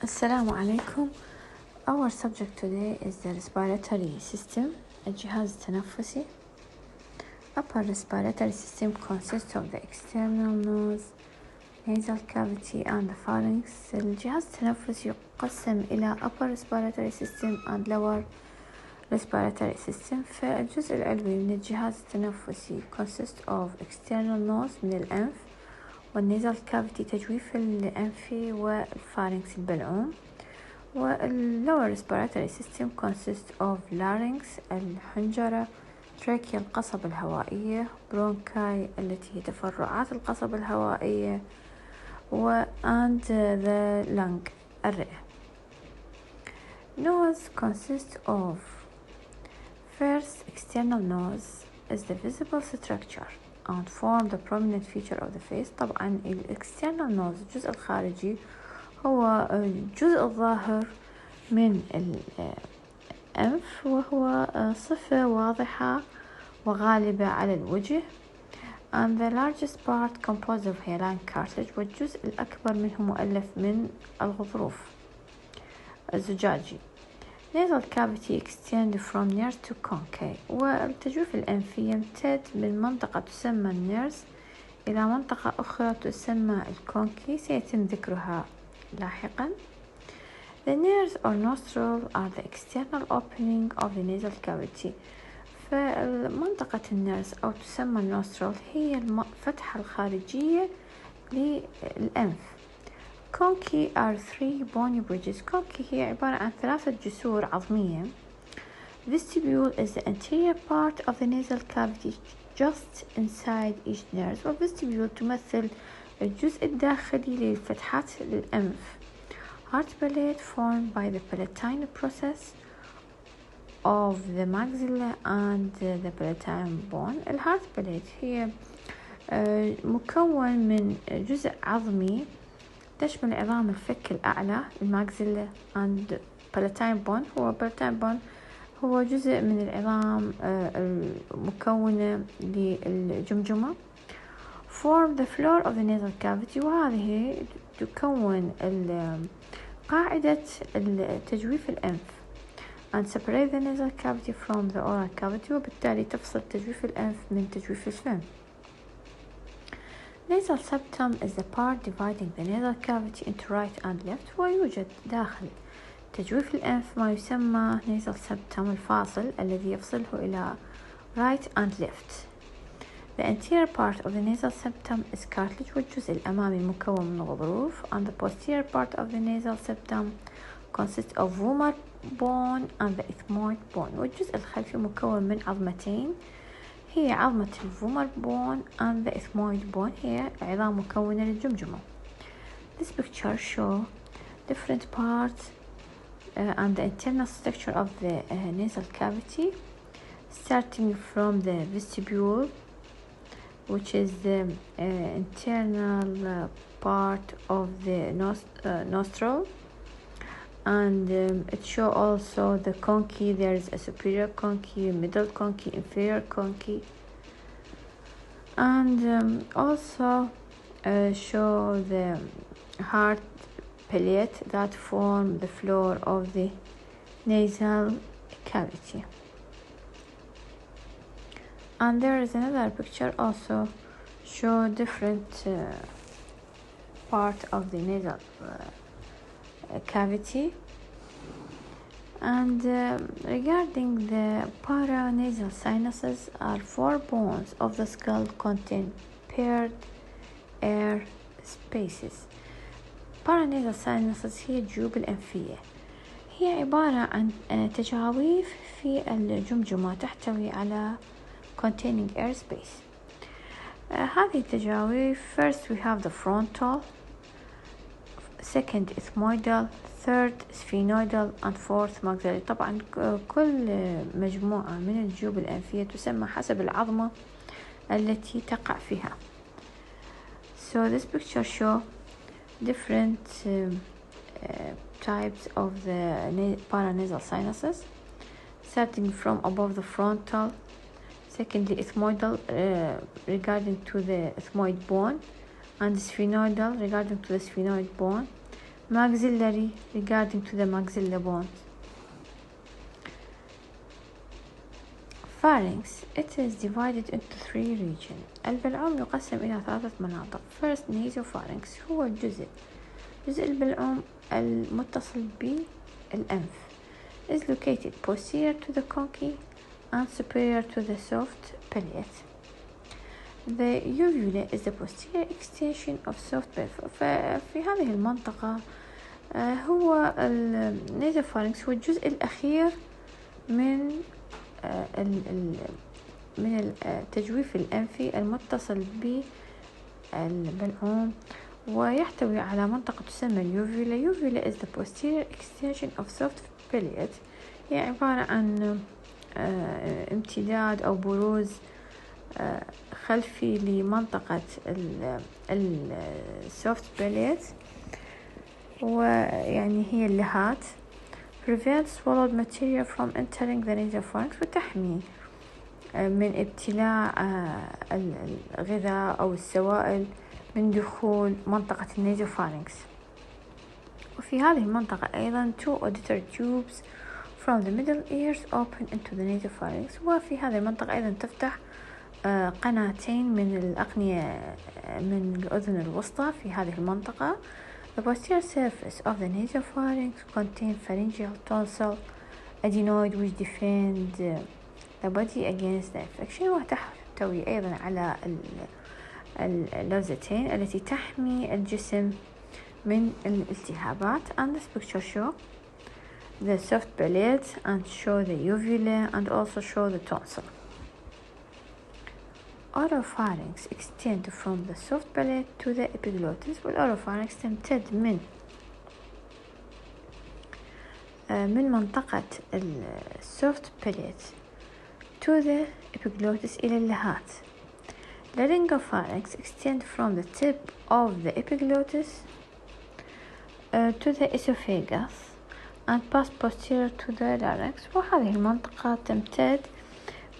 السلام عليكم. Our subject today is the respiratory system, الجهاز التنفسي. Upper respiratory system consists of the external nose, nasal cavity and the pharynx. الجهاز التنفسي يقسم إلى upper respiratory system and lower respiratory system. فالجزء العلوي من الجهاز التنفسي consists of external nose من الأنف، والنيزال كافيتي تجويف الأنفي، والفارنكس البلعوم. والlower respiratory system consists of larynx الحنجرة، trachea القصبة الهوائية، bronchi التي هي تفرعات القصبة الهوائية، and the lung الرئة. Nose consists of first external nose is the visible structure and form the prominent feature of the face. طبعا external nose الجزء الخارجي هو الجزء الظاهر من الأنف، وهو صفة واضحة وغالبة على الوجه. and the largest part composed of hairline cartilage، والجزء الأكبر منه مؤلف من الغضروف الزجاجي. nasal cavity extend from nares to conchae، والتجويف الأنفي يمتد من منطقة تسمى النيرس إلى منطقة أخرى تسمى الكونكي، سيتم ذكرها لاحقا. The nares or nostril are the external opening of the nasal cavity. فمنطقة النيرس أو تسمى النوسترل هي الفتحة الخارجية للأنف. Conchae are three bony bridges. Conchae هي عبارة عن 3 جسور عظمية. Vestibule is the anterior part of the nasal cavity just inside each nose. والvestibule تمثل الجزء الداخلي للفتحات الأنف. Heart palate formed by the palatine process of the maxilla and the palatine bone. الهارت باليت هي مكون من جزء عظمي تشمل عظام الفك الأعلى الماكسيلا and palatine bone هو جزء من العظام المكونة للجمجمة. form the floor of the nasal cavity، وهذه تكون قاعدة تجويف الأنف. and separate the nasal cavity from the oral cavity، وبالتالي تفصل تجويف الأنف من تجويف الفم. nasal septum is the part dividing the nasal cavity into right and left، ويوجد داخل تجويف الأنف ما يسمى nasal septum الفاصل الذي يفصله إلى right and left. The anterior part of the nasal septum is cartilage، والجزء الأمامي مكون من غضروف. and the posterior part of the nasal septum consists of vomer bone and the ethmoid bone، والجزء الخلفي مكون من عظمتين، هي عظمة الفومر بون and the ethmoid bone، هي عظام مكونة للجمجمة. This picture show different parts and the internal structure of the nasal cavity, starting from the vestibule, which is the internal part of the nostril, and it show also the conchae. There is a superior conchae, middle conchae, inferior conchae, and also show the heart palate that form the floor of the nasal cavity. And there is another picture also show different part of the nasal cavity. and regarding the paranasal sinuses are 4 bones of the skull contain paired air spaces. paranasal sinuses هي الجيوب الأنفية، هي عبارة عن تجاويف في الجمجمة تحتوي على containing air space. هذه التجاويف first we have the frontal, second ethmoidal, third sphenoidal and fourth maxillary. طبعا كل مجموعة من الجيوب الأنفية تسمى حسب العظمة التي تقع فيها. So this picture show different types of the paranasal sinuses, starting from above the frontal, secondly ethmoidal regarding to the ethmoid bone, and sphenoidal regarding to the sphenoid bone, maxillary regarding to the maxilla bones. Pharynx, it is divided into 3 regions. البلعوم يقسم إلى 3 مناطق. First nasopharynx هو جزء البلعوم المتصل بالأنف is located posterior to the concha and superior to the soft palate. The uvula is the posterior extension of soft palate. ففي هذه المنطقة هو النيزوفارynx هو الجزء الأخير من التجويف الأنفي المتصل بالبلعوم، ويحتوي على منطقة تسمى اليوفيولا. Uvula is the posterior extension of soft palate، هي عبارة عن امتداد أو بروز خلفي لمنطقة السوفت باليت، ويعني هي اللهات. prevent swallowed material from entering the nasopharynx، وتحمي من ابتلاع الغذاء أو السوائل من دخول منطقة النيزوفارynx. وفي هذه المنطقة أيضا 2 auditory tubes from the middle ears open into the nasopharynx، وفي هذه المنطقة أيضا تفتح قناتين من الأقنية من الأذن الوسطى في هذه المنطقة. The posterior surface of the nasopharynx contains pharyngeal tonsil adenoid which defend the body against the infection، وتحتوي أيضا على اللوزتين التي تحمي الجسم من الالتهابات. And this picture show the soft palate and show the uvula and also show the tonsil. Oropharynx extend from the soft palate to the epiglottis، والأوروفارynx تمتد من منطقة السوفت باليت to the epiglottis إلى اللهات. Laryngopharynx extend from the tip of the epiglottis to the esophagus and pass posterior to the larynx، وهذه المنطقة تمتد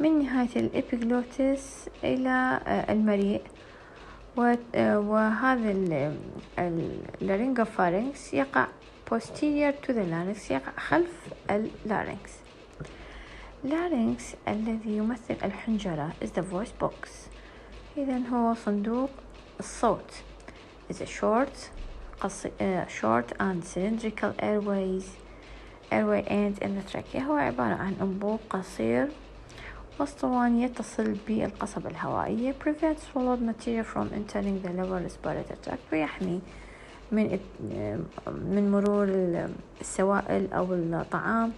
من نهاية الإبيغلوتس إلى المريء. وهذا اللارينجوفارينكس يقع posterior to the larynx، يقع خلف اللارynx. larynx الذي يمثل الحنجرة is the voice box، إذن هو صندوق الصوت. is a short and cylindrical airway end in the trachea، هو عبارة عن أنبوب قصير واسطواني يتصل بالقصبة الهوائية. prevent swallowed material from entering the lower respiratory tract، ويحمي من مرور السوائل أو الطعام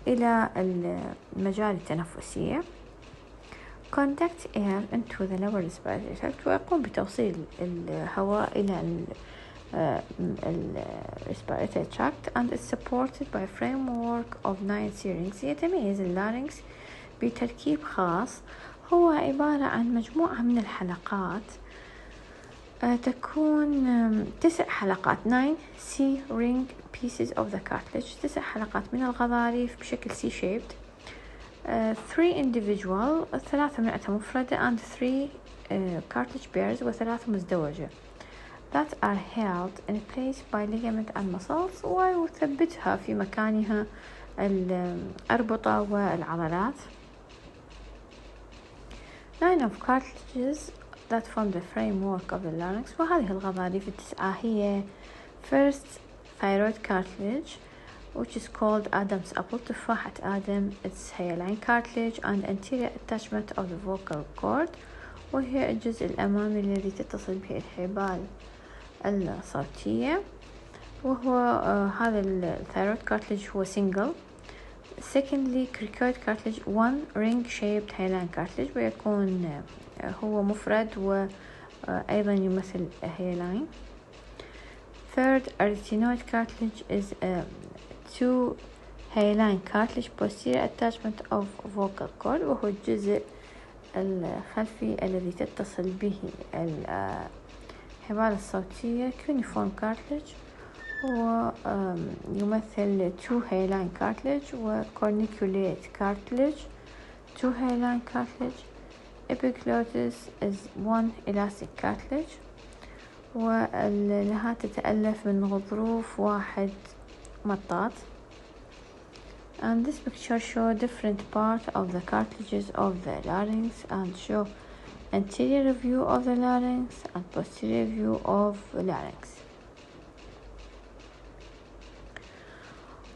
إلى المجاري التنفسية. conduct air into the lower respiratory tract، ويقوم بتوصيل الهواء إلى respiratory tract and is supported by a framework of 9 syringes. يتميز اللارynx بتركيب خاص، هو عبارة عن مجموعة من الحلقات تكون 9 حلقات 9 C-ring pieces of the cartilage، 9 حلقات من الغضاريف بشكل C-shaped. 3 individual، 3 منها مفردة and 3 cartilage pairs، و3 مزدوجة that are held in place by ligament and muscles، ويثبتها في مكانها الأربطة والعضلات. 9 of cartilages that form the framework of the larynx، وهذه الغضاريف التسعة هي first thyroid cartilage which is called Adam's apple، تفاحة آدم. It's hyaline cartilage and anterior attachment of the vocal cord، وهي الجزء الأمامي الذي تتصل به الحبال الصوتية. وهو هذا الثايرويد cartilage هو single. secondly cricoid cartilage 1 ring shaped hyaline cartilage، ويكون هو مفرد وأيضا يمثل hyaline. third arytenoid cartilage is 2 hyaline cartilage posterior attachment of vocal cord، وهو الجزء الخلفي الذي تتصل به الحبال الصوتية. cuneiform cartilage هو يمثل 2 hyaline cartilage، و corniculate cartilage 2 hyaline cartilage. epiglottis is 1 elastic cartilage، واللهات تتألف من غضروف واحد مطاط. And this picture show different part of the cartilages of the larynx and show anterior view of the larynx and posterior view of the larynx.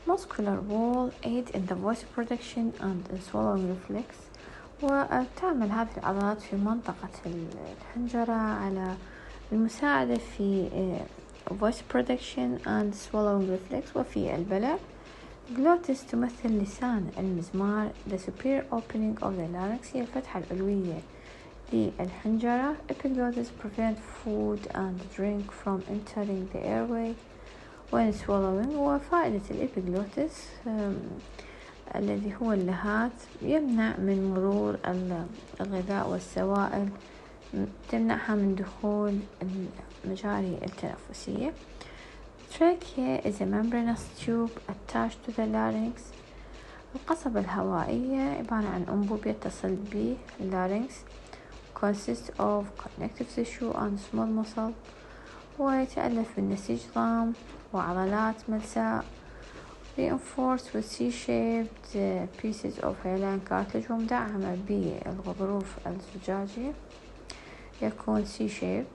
Muscular wall aid in the voice production and the swallowing reflex. وتعمل هذه العضلات في منطقة الحنجرة على المساعدة في voice production and swallowing reflex. وفي البلع glottis تمثل لسان المزمار. The superior opening of the larynx هي الفتحة العلوية للحنجرة. Epiglottis prevent food and drink from entering the airway when swallowing. وفائدة الإبيجلوتس الذي هو اللهات يمنع من مرور الغذاء والسوائل، تمنعها من دخول المجاري التنفسية. Trachea is a membranous tube attached to the larynx. القصبة الهوائية عبارة عن أنبوب يتصل به larynx. Consists of connective tissue and small muscle. ويتألف من نسيج ضام وعضلات ملساء. Reinforced with C-shaped pieces of hyaline cartilage ومدعمة بالغضروف الزجاجي يكون C-shaped.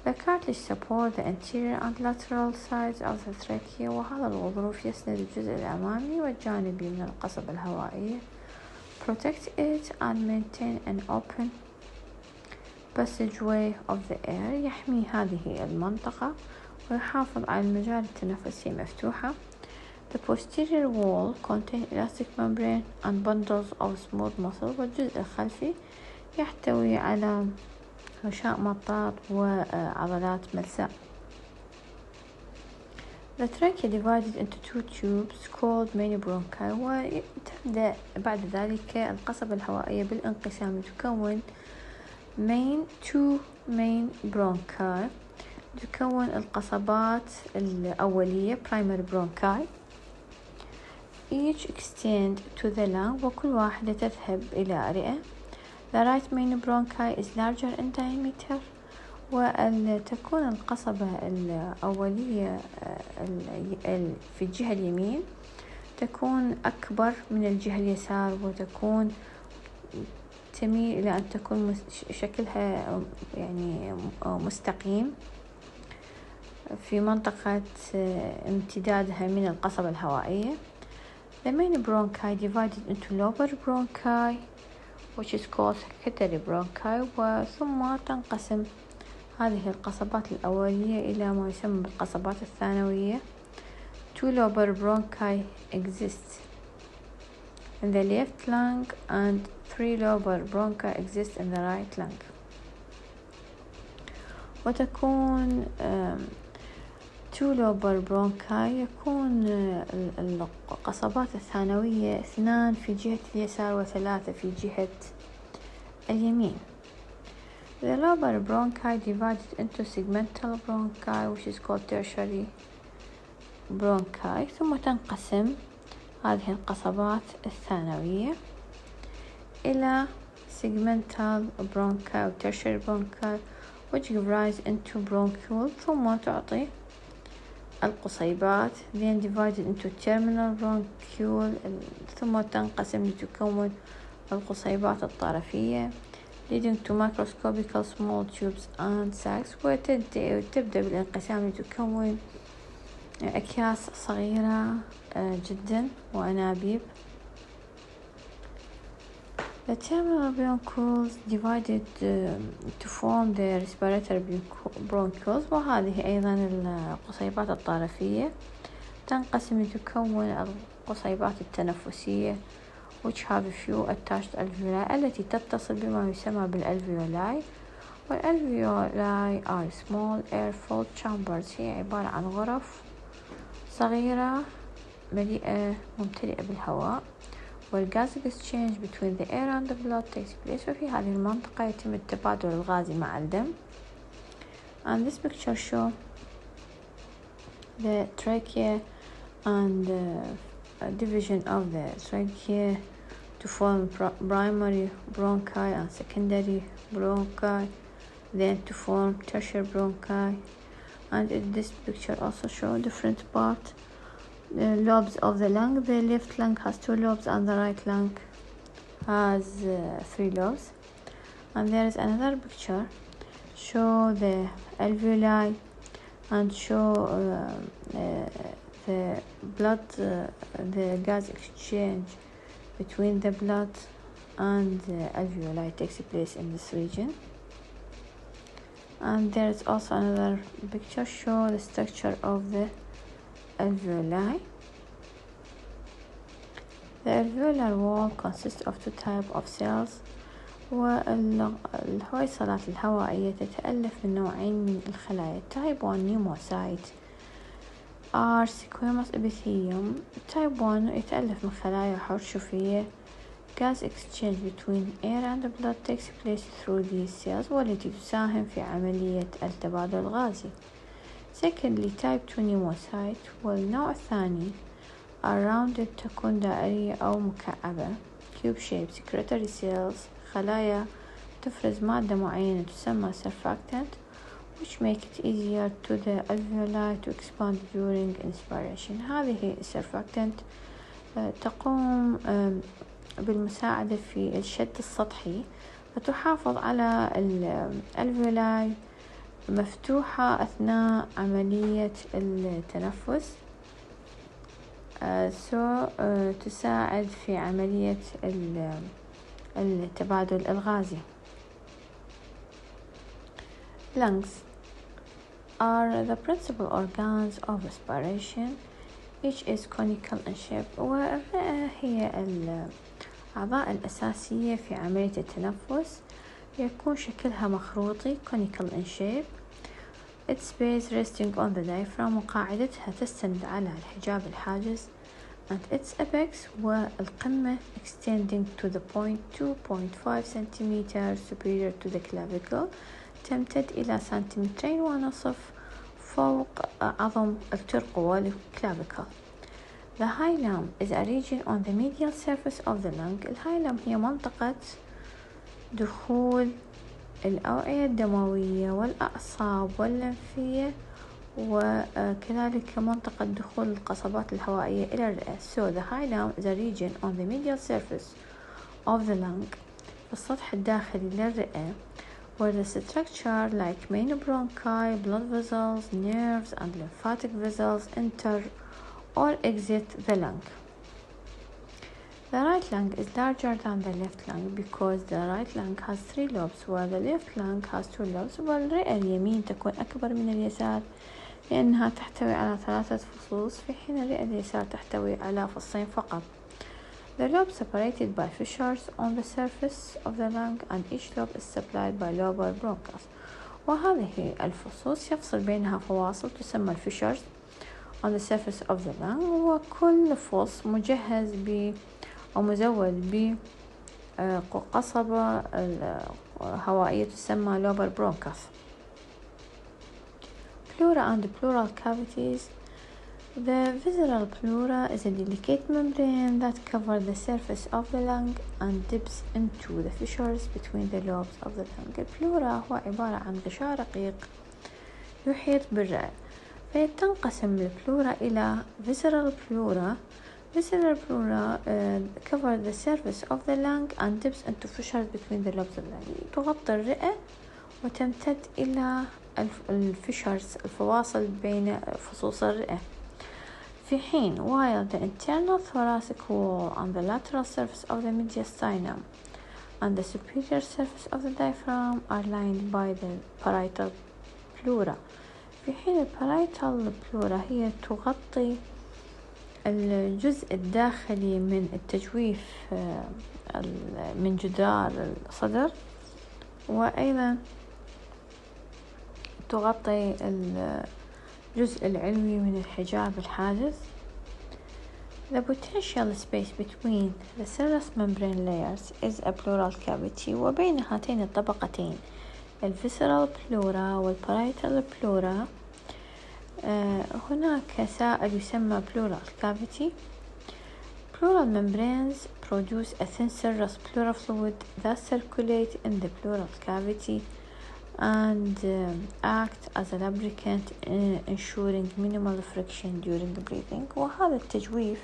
The cartilage support the anterior and lateral sides of the trachea. وهذا الغضروف يسند الجزء الأمامي والجانبي من القصبة الهوائية. Protect it and maintain an open passageway of the air. يحمي هذه المنطقة ويحافظ على المجال التنفسية مفتوحة. The posterior wall contain elastic membrane and bundles of smooth muscle. والجزء الخلفي يحتوي على غشاء مطاط وعضلات ملساء. The trachea divided into two tubes called main bronchi. وتبدأ بعد ذلك القصبة الهوائية بالانقسام تكون two main bronchi. تكون القصبات الأولية primary bronchi. Each extend to the lung وكل واحدة تذهب إلى رئة. The right main bronchi is larger in diameter. وتكون القصبة الأولية في الجهة اليمين تكون أكبر من الجهة اليسار وتكون تميل إلى أن تكون شكلها يعني مستقيم في منطقة امتدادها من القصبة الهوائية. The main bronchi divided into lower bronchi which is called secondary bronchi. وثم تنقسم هذه القصبات الأولية إلى ما يسمى بالقصبات الثانوية. Two lower bronchi exist in the left lung and three lower bronchi exist in the right lung. وتكون two lower bronchi يكون القصبات الثانوية 2 في جهة اليسار و3 في جهة اليمين. The lower bronchi divided into segmental bronchi which is called tertiary bronchi. ثم تنقسم هذه القصبات الثانوية إلى segmental bronchi و tertiary bronchi which give rise into bronchioles. ثم تعطي القصيبات then divided into terminal bronchiole. ثم تنقسم لتكون القصيبات الطرفية leading to microscopical small tubes and sacs. وتبدأ بالانقسام لتكون أكياس صغيرة جدا وأنابيب. The terminal bronchioles divided to form the respiratory bronchioles. وهذه أيضا القصيبات الطرفية تنقسم لتكون القصيبات التنفسية which have a few attached alveoli التي تتصل بما يسمى بالالفيولاي. والالفيولاي are small air-filled chambers. هي عبارة عن غرف صغيرة ممتلئة بالهواء. والغاز exchange between the air and the blood takes place. وفي هذه المنطقة يتم التبادل الغازي مع الدم. And this picture show the trachea and division of the trachea to form primary bronchi and secondary bronchi. then to form tertiary bronchi. And in this picture also show different part lobes of the lung. The left lung has 2 lobes and the right lung has 3 lobes. And there is another picture show the alveoli and show the blood, the gas exchange between the blood and the alveoli takes place in this region. And there is also another picture show the structure of the alveoli. The alveolar wall consists of 2 types of cells. والحويصلات الهوائية تتألف من نوعين من الخلايا. Type 1 pneumocyte are squamous epithelium. Type 1 يتألف من خلايا حرشفية. Gas exchange between air and blood takes place through these cells والتي تساهم في عملية التبادل الغازي. Secondly, type 2 pneumocyte والنوع الثاني are rounded تكون دائرية أو مكعبة cube shaped secretory cells خلايا تفرز مادة معينة تسمى surfactant which make it easier to the alveoli to expand during inspiration. هذه surfactant تقوم بالمساعدة في الشد السطحي فتحافظ على الألفيولاي مفتوحة أثناء عملية التنفس تساعد في عملية التبادل الغازي. Lungs are the principal organs of respiration. Each is conical in shape. والرئة هي الأعضاء الأساسية في عملية التنفس. يكون شكلها مخروطي conical in shape. Its base resting on the diaphragm وقاعدتها تستند على الحجاب الحاجز. And its apex والقمة extending to the point 2.5 centimeters superior to the clavicle تمتد إلى 2.5 سنتيمتر فوق عظم الترقوة clavicle. The hilum is a region on the medial surface of the lung. الهايلم هي منطقة دخول الأوعية الدموية والأعصاب واللمفية وكذلك منطقة دخول القصبات الهوائية إلى الرئة. So the hilum is a region on the medial surface of the lung, السطح الداخلي للرئة, where the structure like main bronchi, blood vessels, nerves and lymphatic vessels enter or exit the lung. The right lung is larger than the left lung because the right lung has 3 lobes while the left lung has 2 lobes. والرئة اليمين تكون أكبر من اليسار لأنها تحتوي على 3 فصوص في حين الرئة اليسار تحتوي على فصين فقط. The lobes separated by fissures on the surface of the lung and each lobe is supplied by lobar bronchus. وهذه الفصوص يفصل بينها فواصل تسمى fissures on the surface of the lung, وكل فص مجهز أو مزود بقصبة هوائية تسمى lobar bronchus. Pleura and pleural cavities. The visceral pleura is a delicate membrane that covers the surface of the lung and dips into the fissures between the lobes of the lung. البلورا هو عبارة عن غشاء رقيق يحيط بالرئة. فتنقسم البلورا إلى visceral pleura. Visceral pleura cover the surface of the lung and dips into fissures between the lobes of the lung. تغطي الرئة وتمتد إلى الفيشرز الفواصل بين فصوص الرئة. في حين while the internal thoracic wall and the lateral surface of the mediastinum and the superior surface of the diaphragm are lined by the parietal pleura. في حين parietal pleura هي تغطي الجزء الداخلي من التجويف من جدار الصدر وأيضا تغطي الجزء العلوي من الحجاب الحاجز. The potential space between the serous membrane layers is a pleural cavity. وبين هاتين الطبقتين الvisceral pleura والparietal pleura هناك سائل يسمى pleural cavity. Pleural membranes produce a thin serous pleural fluid that circulates in the pleural cavity and act as a lubricant, ensuring minimal friction during breathing. وهذا التجويف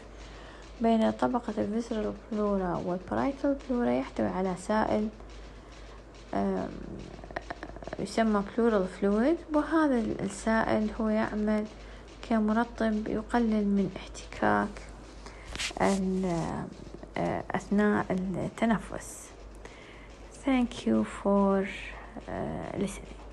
بين طبقة الفيسرال بلورا والبرايتال بلورا يحتوي على سائل يسمى pleural fluid، وهذا السائل هو يعمل كمرطب يقلل من احتكاك أثناء التنفس. Thank you for listening.